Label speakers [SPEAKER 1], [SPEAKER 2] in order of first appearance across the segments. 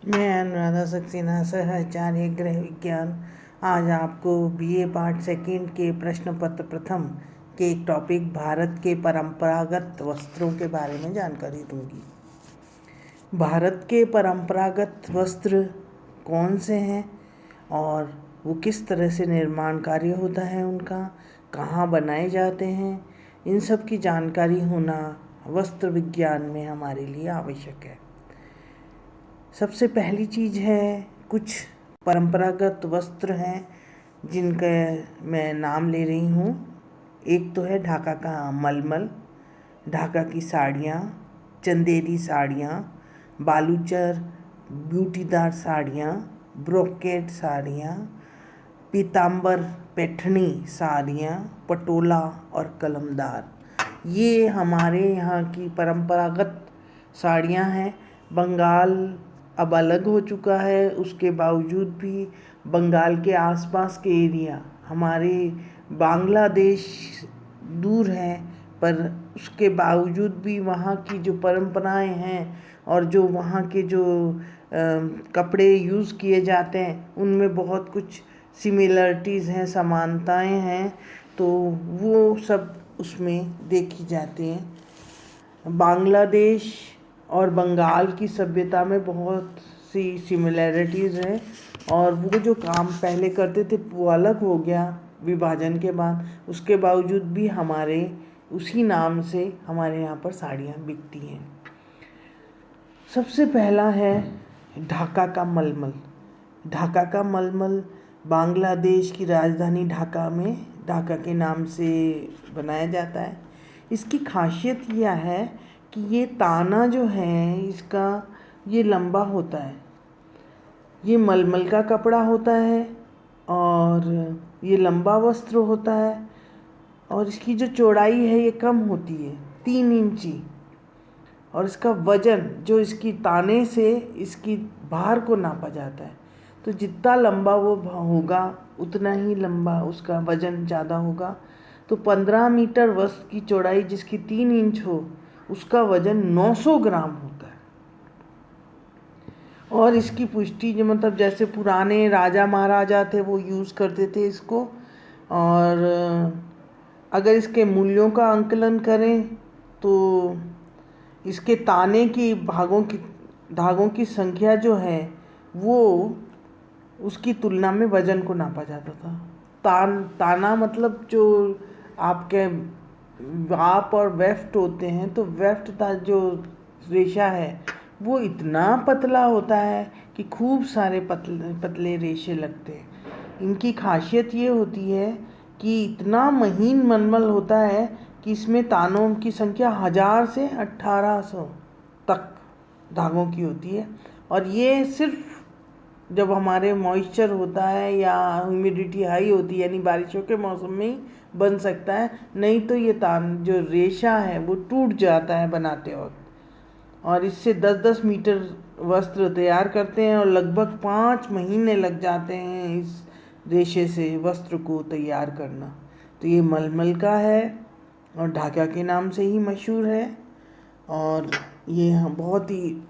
[SPEAKER 1] मैं अनुराधा सक्सेना, सहआचार्य गृह विज्ञान, आज आपको बीए पार्ट सेकंड के प्रश्न पत्र प्रथम के एक टॉपिक भारत के परंपरागत वस्त्रों के बारे में जानकारी दूंगी। भारत के परंपरागत वस्त्र कौन से हैं और वो किस तरह से निर्माण कार्य होता है, उनका कहाँ बनाए जाते हैं, इन सब की जानकारी होना वस्त्र विज्ञान में हमारे लिए आवश्यक है। सबसे पहली चीज़ है, कुछ परंपरागत वस्त्र हैं जिनका मैं नाम ले रही हूँ। एक तो है ढाका का मलमल, ढाका की साड़ियाँ, चंदेरी साड़ियाँ, बालूचर ब्यूटीदार साड़ियाँ, ब्रोकेट साड़ियाँ, पीताम्बर पैठनी साड़ियाँ, पटोला और कलमदार, ये हमारे यहाँ की परंपरागत साड़ियाँ हैं। बंगाल अब अलग हो चुका है, उसके बावजूद भी बंगाल के आसपास के एरिया, हमारे बांग्लादेश दूर है, पर उसके बावजूद भी वहाँ की जो परंपराएं हैं और जो वहाँ के जो कपड़े यूज़ किए जाते हैं उनमें बहुत कुछ सिमिलरिटीज़ हैं, समानताएं हैं, तो वो सब उसमें देखी जाती हैं। बांग्लादेश और बंगाल की सभ्यता में बहुत सी सिमिलैरिटीज़ हैं और वो जो काम पहले करते थे वो अलग हो गया विभाजन के बाद, उसके बावजूद भी हमारे उसी नाम से हमारे यहाँ पर साड़ियाँ बिकती हैं। सबसे पहला है ढाका का मलमल। ढाका का मलमल बांग्लादेश की राजधानी ढाका में ढाका के नाम से बनाया जाता है। इसकी खासियत यह है कि ये ताना जो है इसका ये लंबा होता है, ये मलमल का कपड़ा होता है और ये लंबा वस्त्र होता है और इसकी जो चौड़ाई है ये कम होती है, 3 इंची, और इसका वजन जो इसकी ताने से इसकी भार को नापा जाता है, तो जितना लंबा वो होगा उतना ही लंबा उसका वजन ज़्यादा होगा। तो 15 मीटर वस्त्र की चौड़ाई जिसकी 3 इंच हो उसका वजन 900 ग्राम होता है। और इसकी पुष्टि जो मतलब जैसे पुराने राजा महाराजा थे वो यूज़ करते थे इसको, और अगर इसके मूल्यों का आंकलन करें तो इसके ताने की धागों की संख्या जो है वो उसकी तुलना में वजन को नापा जाता था। ताना मतलब जो आपके वाप और वेफ्ट होते हैं, तो वेफ्ट का जो रेशा है वो इतना पतला होता है कि खूब सारे पतले पतले रेशे लगते हैं। इनकी खासियत ये होती है कि इतना महीन मलमल होता है कि इसमें तानों की संख्या 1000 से 1800 तक धागों की होती है, और ये सिर्फ जब हमारे मॉइस्चर होता है या ह्यूमिडिटी हाई होती है यानी बारिशों के मौसम में ही बन सकता है, नहीं तो ये तान जो रेशा है वो टूट जाता है बनाते वक्त। और इससे 10-10 मीटर वस्त्र तैयार करते हैं और लगभग 5 महीने लग जाते हैं इस रेशे से वस्त्र को तैयार करना। तो ये मलमल का है और ढाका के नाम से ही मशहूर है और ये बहुत ही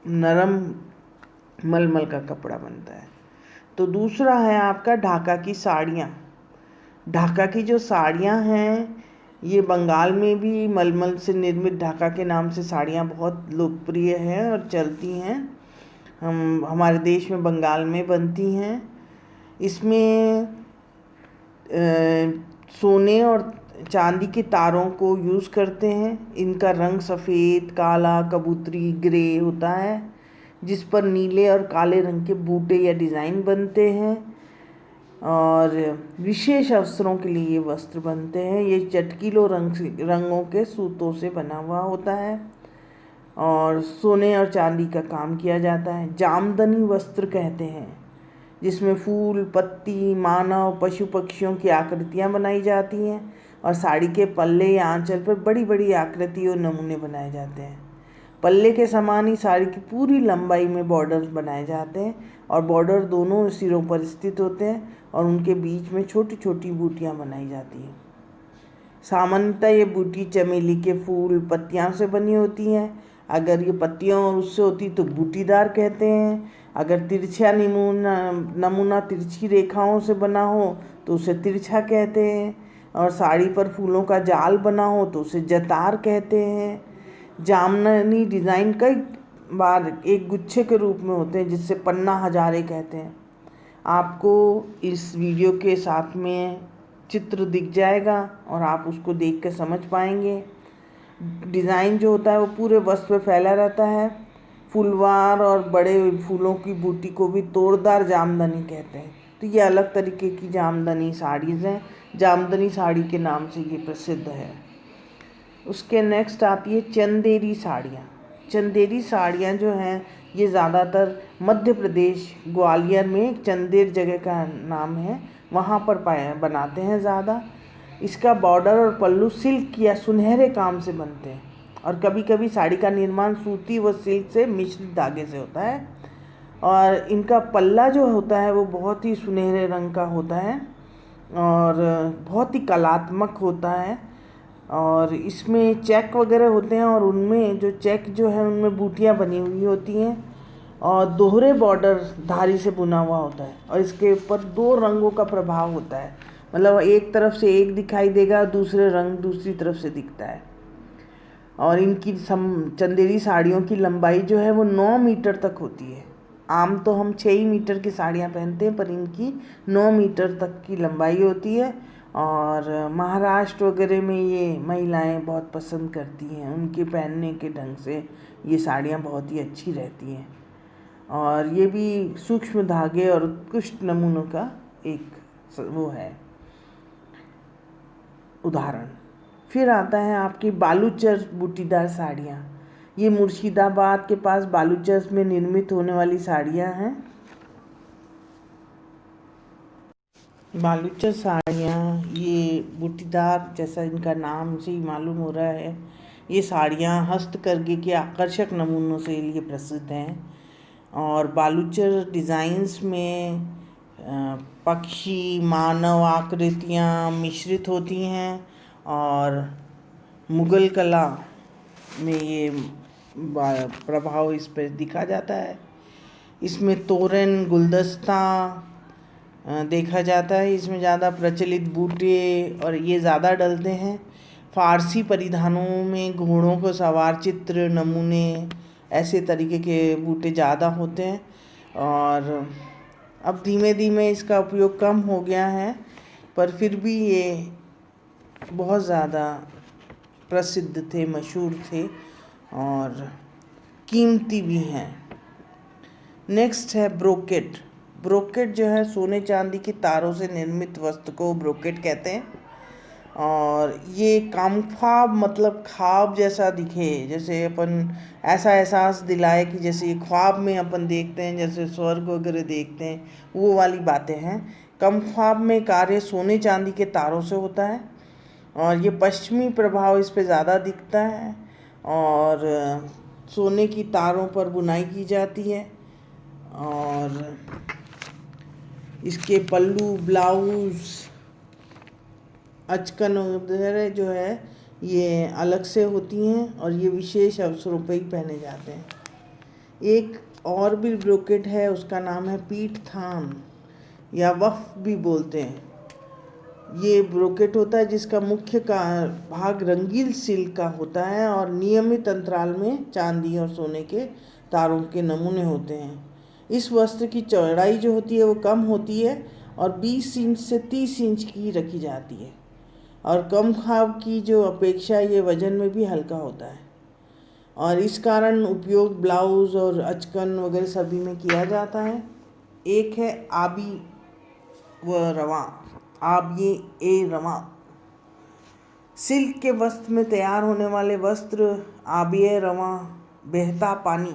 [SPEAKER 1] नरम मलमल का कपड़ा बनता है। तो दूसरा है आपका ढाका की साड़ियाँ। ढाका की जो साड़ियाँ हैं ये बंगाल में भी मलमल से निर्मित ढाका के नाम से साड़ियाँ बहुत लोकप्रिय हैं और चलती हैं। हमारे देश में बंगाल में बनती हैं। इसमें सोने और चांदी के तारों को यूज़ करते हैं। इनका रंग सफ़ेद, काला, कबूतरी, ग्रे होता है जिस पर नीले और काले रंग के बूटे या डिज़ाइन बनते हैं, और विशेष अवसरों के लिए ये वस्त्र बनते हैं। ये चटकीलों रंगों के सूतों से बना हुआ होता है और सोने और चांदी का काम किया जाता है। जामदनी वस्त्र कहते हैं जिसमें फूल, पत्ती, मानव, पशु पक्षियों की आकृतियाँ बनाई जाती हैं और साड़ी के पल्ले या आंचल पर बड़ी बड़ी आकृति और नमूने बनाए जाते हैं। पल्ले के समान ही साड़ी की पूरी लंबाई में बॉर्डर बनाए जाते हैं और बॉर्डर दोनों सिरों पर स्थित होते हैं और उनके बीच में छोटी छोटी बूटियां बनाई जाती हैं। सामान्यतः ये बूटी चमेली के फूल, पत्तियां से बनी होती हैं। अगर ये पत्तियों उससे होती तो बूटीदार कहते हैं। अगर तिरछा नमूना तिरछी रेखाओं से बना हो तो उसे तिरछा कहते हैं। और साड़ी पर फूलों का जाल बना हो तो उसे जतार कहते हैं। जामनी डिज़ाइन कई बार एक गुच्छे के रूप में होते हैं जिससे पन्ना हजारे कहते हैं। आपको इस वीडियो के साथ में चित्र दिख जाएगा और आप उसको देख के समझ पाएंगे। डिज़ाइन जो होता है वो पूरे वस्त्र पे फैला रहता है। फूलवार और बड़े फूलों की बूटी को भी तोड़दार जामदनी कहते हैं। तो ये अलग तरीके की जामदनी साड़ीज़ हैं। जामदनी साड़ी के नाम से ये प्रसिद्ध है। उसके नेक्स्ट आती है चंदेरी साड़ियाँ। चंदेरी साड़ियाँ जो हैं ये ज़्यादातर मध्य प्रदेश ग्वालियर में एक चंदेर जगह का नाम है, वहाँ पर बनाते हैं ज़्यादा। इसका बॉर्डर और पल्लू सिल्क या सुनहरे काम से बनते हैं और कभी कभी साड़ी का निर्माण सूती व सिल्क से मिश्रित धागे से होता है। और इनका पल्ला जो होता है वो बहुत ही सुनहरे रंग का होता है और बहुत ही कलात्मक होता है। और इसमें चेक वगैरह होते हैं और उनमें जो चेक जो है उनमें बूटियाँ बनी हुई होती हैं और दोहरे बॉर्डर धारी से बुना हुआ होता है। और इसके ऊपर 2 रंगों का प्रभाव होता है, मतलब एक तरफ से एक दिखाई देगा, दूसरे रंग दूसरी तरफ से दिखता है। और इनकी चंदेरी साड़ियों की लंबाई जो है वो 9 मीटर तक होती है। आम तो हम 6 ही मीटर की साड़ियाँ पहनते हैं, पर इनकी 9 मीटर तक की लंबाई होती है। और महाराष्ट्र वगैरह में ये महिलाएं बहुत पसंद करती हैं, उनके पहनने के ढंग से ये साड़ियाँ बहुत ही अच्छी रहती हैं। और ये भी सूक्ष्म धागे और उत्कृष्ट नमूनों का एक वो है उदाहरण। फिर आता है आपकी बालूचर बूटीदार साड़ियाँ। ये मुर्शिदाबाद के पास बालूचर में निर्मित होने वाली साड़ियाँ हैं। बालूचर साड़ियाँ ये बूटीदार, जैसा इनका नाम से ही मालूम हो रहा है, ये साड़ियाँ हस्तकरघे के आकर्षक नमूनों से लिए प्रसिद्ध हैं। और बालूचर डिज़ाइंस में पक्षी मानव आकृतियाँ मिश्रित होती हैं और मुग़ल कला में ये प्रभाव इस पर दिखा जाता है। इसमें तोरण गुलदस्ता देखा जाता है, इसमें ज़्यादा प्रचलित बूटे और ये ज़्यादा डलते हैं। फारसी परिधानों में घोड़ों को सवार चित्र नमूने ऐसे तरीके के बूटे ज़्यादा होते हैं। और अब धीमे धीमे इसका उपयोग कम हो गया है, पर फिर भी ये बहुत ज़्यादा प्रसिद्ध थे, मशहूर थे और कीमती भी हैं। नेक्स्ट है ब्रोकेट। ब्रोकेट जो है सोने चांदी की तारों से निर्मित वस्त्र को ब्रोकेट कहते हैं। और ये कामख्वाब मतलब ख्वाब जैसा दिखे, जैसे अपन ऐसा एहसास दिलाए कि जैसे ये ख्वाब में अपन देखते हैं, जैसे स्वर्ग वगैरह देखते हैं, वो वाली बातें हैं। कामख्वाब में कार्य सोने चांदी के तारों से होता है और ये पश्चिमी प्रभाव इस पे ज़्यादा दिखता है और सोने की तारों पर बुनाई की जाती है। और इसके पल्लू ब्लाउज अचकन वगैरह जो है ये अलग से होती हैं और ये विशेष अवसरों पर ही पहने जाते हैं। एक और भी ब्रोकेट है, उसका नाम है पीठ थान या वफ भी बोलते हैं। ये ब्रोकेट होता है जिसका मुख्य भाग रंगीन सिल्क का होता है और नियमित अंतराल में चांदी और सोने के तारों के नमूने होते हैं। इस वस्त्र की चौड़ाई जो होती है वो कम होती है और 20 इंच से 30 इंच की रखी जाती है और कम ख्वाब की जो अपेक्षा ये वजन में भी हल्का होता है। और इस कारण उपयोग ब्लाउज और अचकन वगैरह सभी में किया जाता है। एक है आबी व रवां, आबिए ए रवां। सिल्क के वस्त्र में तैयार होने वाले वस्त्र आबिए रवां बहता पानी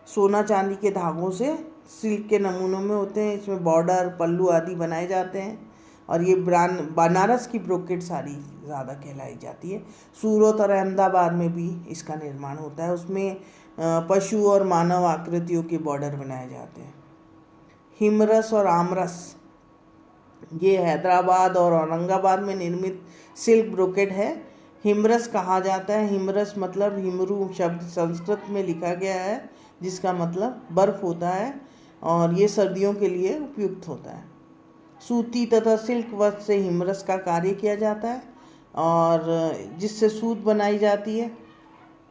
[SPEAKER 1] सोना चांदी के धागों से सिल्क के नमूनों में होते हैं। इसमें बॉर्डर पल्लू आदि बनाए जाते हैं और ये बनारस की ब्रोकेट साड़ी ज़्यादा कहलाई जाती है। सूरत और अहमदाबाद में भी इसका निर्माण होता है। उसमें पशु और मानव आकृतियों के बॉर्डर बनाए जाते हैं। हिमरस और आमरस ये हैदराबाद और औरंगाबाद में निर्मित सिल्क ब्रोकेट है। हिमरस कहा जाता है। हिमरस मतलब हिमरू शब्द संस्कृत में लिखा गया है, जिसका मतलब बर्फ होता है, और ये सर्दियों के लिए उपयुक्त होता है। सूती तथा सिल्क वस्त्र से हिमरस का कार्य किया जाता है और जिससे सूत बनाई जाती है।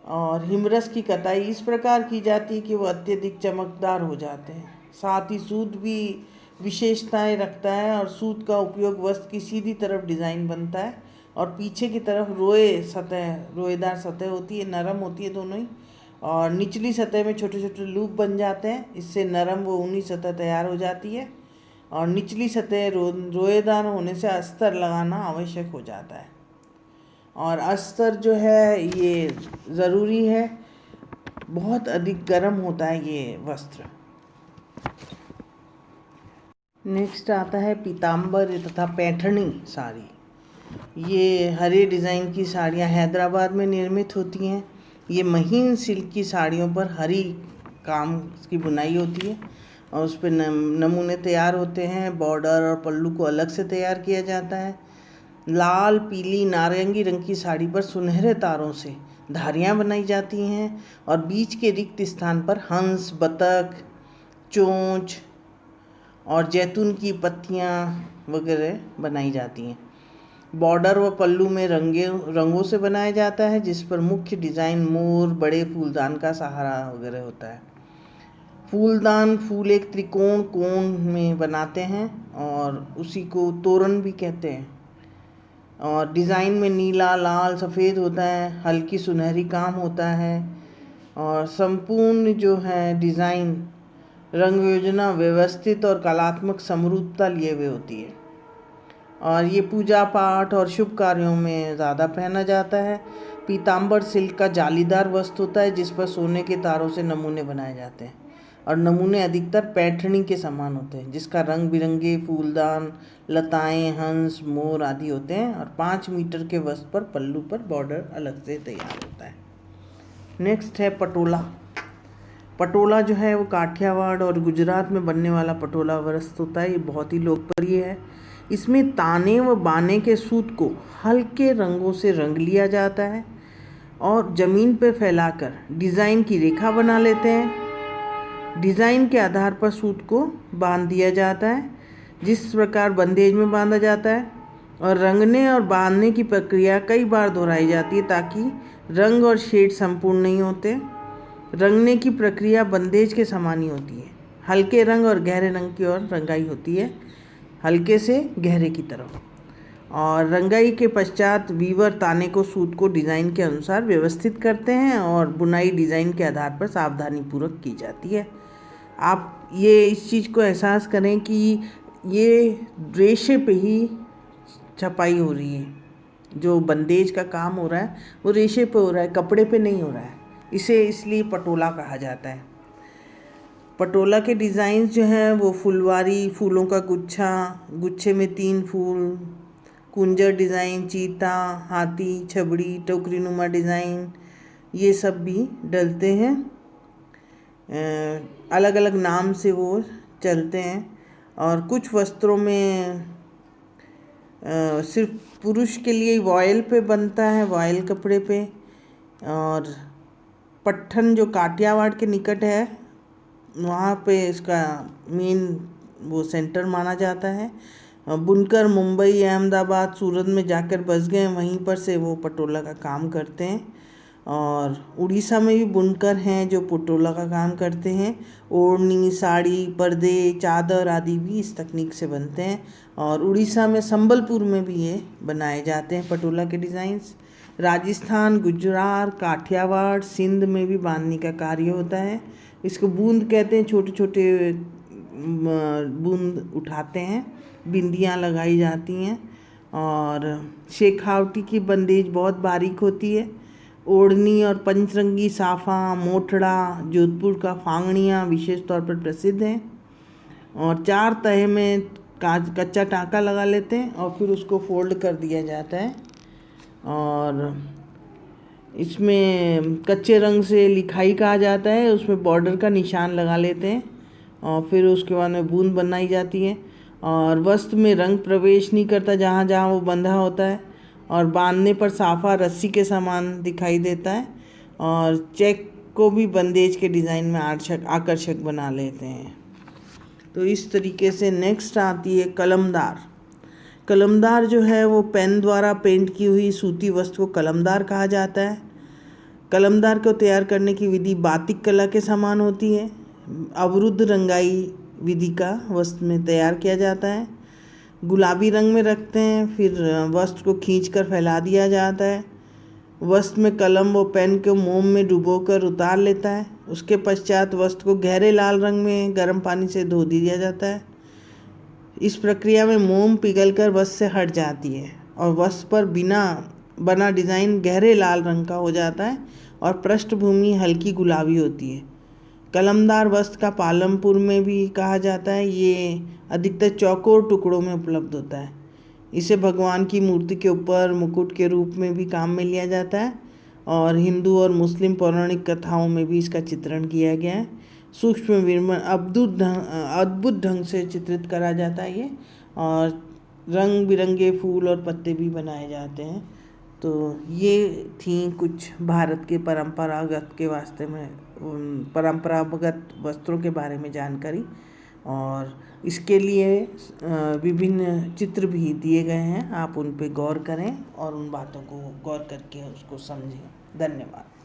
[SPEAKER 1] और हिमरस की कताई इस प्रकार की जाती है कि वो अत्यधिक चमकदार हो जाते हैं। साथ ही सूत भी विशेषताएं रखता है और सूत का उपयोग वस्त्र की सीधी तरफ डिज़ाइन बनता है और पीछे की तरफ रोएदार सतह होती है, नरम होती है दोनों ही, और निचली सतह में छोटे छोटे लूप बन जाते हैं। इससे नरम व ऊनी सतह तैयार हो जाती है और निचली सतह रोएदार होने से अस्तर लगाना आवश्यक हो जाता है। और अस्तर जो है ये ज़रूरी है, बहुत अधिक गर्म होता है ये वस्त्र। नेक्स्ट आता है पीताम्बर तथा पैठणी साड़ी। ये हरे डिज़ाइन की साड़ियाँ हैदराबाद में निर्मित होती हैं। ये महीन सिल्क की साड़ियों पर हरी काम की बुनाई होती है और उस पर नमूने तैयार होते हैं। बॉर्डर और पल्लू को अलग से तैयार किया जाता है। लाल, पीली, नारंगी रंग की साड़ी पर सुनहरे तारों से धारियाँ बनाई जाती हैं और बीच के रिक्त स्थान पर हंस, बतख, चोंच और जैतून की पत्तियाँ वगैरह बनाई जाती हैं। बॉर्डर व पल्लू में रंगों से बनाया जाता है, जिस पर मुख्य डिज़ाइन मोर, बड़े फूलदान का सहारा वगैरह होता है। फूलदान फूल एक त्रिकोण कोण में बनाते हैं और उसी को तोरण भी कहते हैं। और डिज़ाइन में नीला, लाल, सफ़ेद होता है, हल्की सुनहरी काम होता है और संपूर्ण जो है डिज़ाइन रंग योजना व्यवस्थित और कलात्मक समरूपता लिए हुए होती है। और ये पूजा पाठ और शुभ कार्यों में ज़्यादा पहना जाता है। पीताम्बर सिल्क का जालीदार वस्त्र होता है, जिस पर सोने के तारों से नमूने बनाए जाते हैं और नमूने अधिकतर पैठणी के समान होते हैं, जिसका रंग बिरंगे फूलदान, लताएं, हंस, मोर आदि होते हैं। और 5 मीटर के वस्त्र पर पल्लू पर बॉर्डर अलग से तैयार होता है। नेक्स्ट है पटोला। पटोला जो है वो काठियावाड़ और गुजरात में बनने वाला पटोला वस्त्र होता है। ये बहुत ही लोकप्रिय है। इसमें ताने व बाने के सूत को हल्के रंगों से रंग लिया जाता है और ज़मीन पर फैलाकर डिज़ाइन की रेखा बना लेते हैं। डिज़ाइन के आधार पर सूत को बांध दिया जाता है, जिस प्रकार बंदेज में बांधा जाता है। और रंगने और बांधने की प्रक्रिया कई बार दोहराई जाती है ताकि रंग और शेड संपूर्ण नहीं होते। रंगने की प्रक्रिया बंदेज के समान ही होती है। हल्के रंग और गहरे रंग की ओर रंगाई होती है, हल्के से गहरे की तरफ। और रंगाई के पश्चात वीवर ताने को सूत को डिज़ाइन के अनुसार व्यवस्थित करते हैं और बुनाई डिज़ाइन के आधार पर सावधानीपूर्वक की जाती है। आप ये इस चीज़ को एहसास करें कि ये रेशे पे ही छपाई हो रही है। जो बंदेज का काम हो रहा है वो रेशे पे हो रहा है, कपड़े पे नहीं हो रहा है। इसे इसलिए पटोला कहा जाता है। पटोला के डिज़ाइन जो हैं वो फुलवारी, फूलों का गुच्छा, गुच्छे में 3 फूल, कुंजर डिज़ाइन, चीता, हाथी, छबड़ी, टोकरी नुमा डिज़ाइन, ये सब भी डलते हैं। अलग अलग नाम से वो चलते हैं। और कुछ वस्त्रों में सिर्फ पुरुष के लिए वॉयल पे बनता है, वॉयल कपड़े पे। और पट्ठन जो काठियावाड़ के निकट है वहाँ पे इसका मेन वो सेंटर माना जाता है। बुनकर मुंबई, अहमदाबाद, सूरत में जाकर बस गए, वहीं पर से वो पटोला का काम करते हैं। और उड़ीसा में भी बुनकर हैं जो पटोला का काम करते हैं। ओढ़नी, साड़ी, पर्दे, चादर आदि भी इस तकनीक से बनते हैं। और उड़ीसा में संबलपुर में भी ये बनाए जाते हैं पटोला के डिज़ाइंस। राजस्थान, गुजरात, काठियावाड़, सिंध में भी बांधने का कार्य होता है। इसको बूंद कहते हैं। छोटे छोटे बूंद उठाते हैं, बिंदियाँ लगाई जाती हैं। और शेखावटी की बंदेज बहुत बारीक होती है। ओढ़नी और पंचरंगी साफा, मोटड़ा, जोधपुर का फांगड़ियाँ विशेष तौर पर प्रसिद्ध हैं। और 4 तह में कच्चा टाँका लगा लेते हैं और फिर उसको फोल्ड कर दिया जाता है। और इसमें कच्चे रंग से लिखाई कहा जाता है, उसमें बॉर्डर का निशान लगा लेते हैं और फिर उसके बाद में बूंद बनाई जाती है। और वस्त्र में रंग प्रवेश नहीं करता जहाँ जहाँ वो बंधा होता है। और बांधने पर साफा रस्सी के समान दिखाई देता है और चेक को भी बंदेज के डिज़ाइन में आकर्षक बना लेते हैं। तो इस तरीके से नेक्स्ट आती है कलमदार। कलमदार जो है वो पेन द्वारा पेंट की हुई सूती वस्तु को कलमदार कहा जाता है। कलमदार को तैयार करने की विधि बातिक कला के समान होती है। अवरुद्ध रंगाई विधि का वस्त्र में तैयार किया जाता है। गुलाबी रंग में रखते हैं, फिर वस्त्र को खींचकर फैला दिया जाता है। वस्त्र में कलम व पेन को मोम में डुबोकर उतार लेता है। उसके पश्चात वस्त्र को गहरे लाल रंग में गर्म पानी से धो दिया जाता है। इस प्रक्रिया में मोम पिघलकर वस्त्र से हट जाती है और वस्त्र पर बना डिज़ाइन गहरे लाल रंग का हो जाता है और पृष्ठभूमि हल्की गुलाबी होती है। कलमदार वस्त्र का पालमपुर में भी कहा जाता है। ये अधिकतर चौकोर टुकड़ों में उपलब्ध होता है। इसे भगवान की मूर्ति के ऊपर मुकुट के रूप में भी काम में लिया जाता है और हिंदू और मुस्लिम पौराणिक कथाओं में भी इसका चित्रण किया गया है। सूक्ष्म विवरण अद्भुत ढंग से चित्रित करा जाता है ये, और रंग बिरंगे फूल और पत्ते भी बनाए जाते हैं। तो ये थी कुछ भारत के परंपरागत वस्त्रों के बारे में जानकारी, और इसके लिए विभिन्न चित्र भी दिए गए हैं। आप उन पे गौर करें और उन बातों को गौर करके उसको समझें। धन्यवाद।